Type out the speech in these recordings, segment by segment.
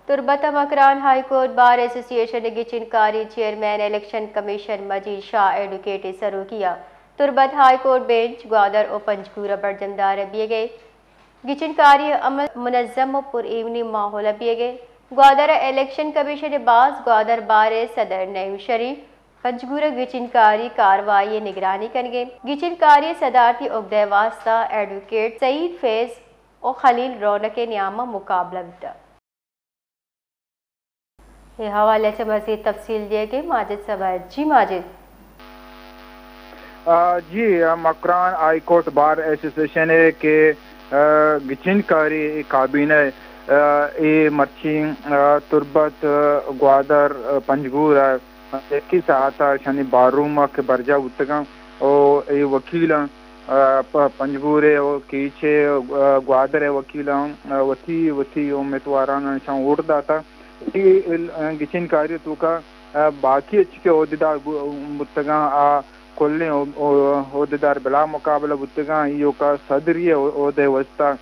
تربت Makran high court بار ایسوسی ایشن گچن کاری چیئرمین الیکشن کمیشن مجید شاہ ایڈوکیٹ سرو کیا تربت ہائی کورٹ بینچ گوادر و پنجگورہ برجمدار بیے گئے گچن کاری عمل منظم و پر ایونی ماحول بیے گئے گوادر الیکشن کمیشن باز گوادر بار صدر نعیم شریف پنجگورہ گچن کاری کاروائی نگرانی کنگے گچن کاری صدارتی عہدہ واسطہ ایڈوکیٹ سعید فیض و خلیل رونق نیامہ مقابلہ بتا یہ حوالے سے مزید تفصیل دیے گئے ماجد سبائد ji Majid ji Makran high court bar association کے گچن کاری کابینہ اے مرچی تربت گوادر پنجگورہ ایک ساعتا شانی باروم کے برجا اتگاں او اے وکیل پنجگورے او کیچے گوادر وکیلاں وتی امیدواران شان ووٹ داتا گچن کاری تو کا باقی اچھے عہدیدار متگاں کھولنے عہدیدار بلا مقابلہ بتگاں ایو کا صدری عہدے وسطہ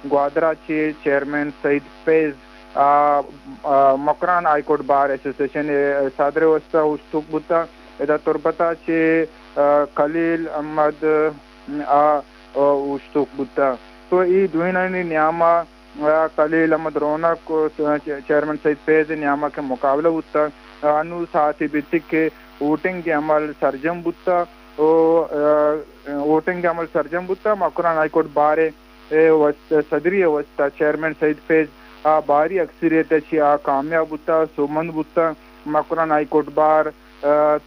گوادرہ چے chairman Saeed Faiz Makran high court bar association صدر وسطہ اشتوک بتا ادا تربتا چے خلیل احمد اشتوک بتا تو ای دوینانی نیامہ خلیل احمد رونق چیئرمین سعید فیض نیامہ کے مقابلہ بتا انو ساتھی بیتک کے ووٹنگ کے عمل سرجم بتا ووٹنگ کے عمل سرجم بتا مکران ہائی کورٹ بارے صدری وسطہ چیئرمین سعید فیض باری اکثریت اچھی کامیاب بتا سومند بتا مکران ہائی کورٹ بار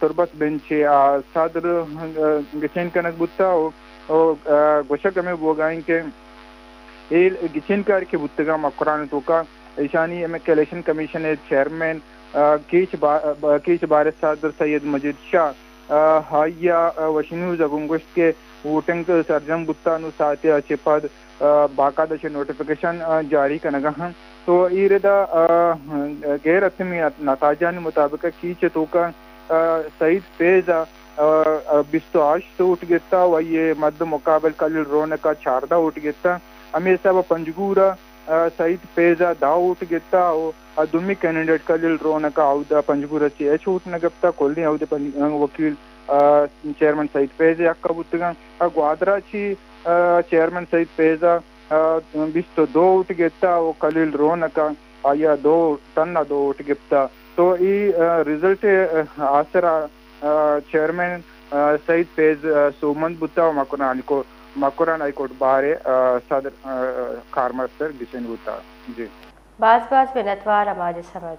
تربت بینچ صدر گچین کنک بتا گوشک میں بوگائیں کہ گچین کار کے بتگا مکران تو کا ایشانی الیکشن کمیشن چیئرمین کیچ بار صدر سید مجید شاہ ہائیا وشنو زگنگوشت کے ووٹنگ سرجم بتا نو ساتھی اچھے پد باقاعدہ نوٹیفیکیشن جاری کنگا ہاں تو ایردا غیر رسمی نتائجان مطابق کیچ تو کا سعید فیض 28 ووٹ گتا و یہ مد مقابل خلیل رونق کا 14 ووٹ گتا امیر صاحب پنجگورہ سعید فیض 10 ووٹ گتا اور دومی کینڈیڈیٹ خلیل رونق کا عہدہ پنجگورہ چے 8 ووٹ نگتا کھولنے عہدہ وکیل چیئرمین سعید فیض یکا بتگا گوادرہ چی چیئرمین سعید فیض 22 ووٹ گتا اور خلیل رونق کا آیا 2 ووٹ گتا تو ای رزلٹ آسرا چیئرمین سعید فیض سومند بتا مکران ہائی کورٹ بارے صدر کارمر سر گسن بتا جی باز میں نتوار ماجد سمجھ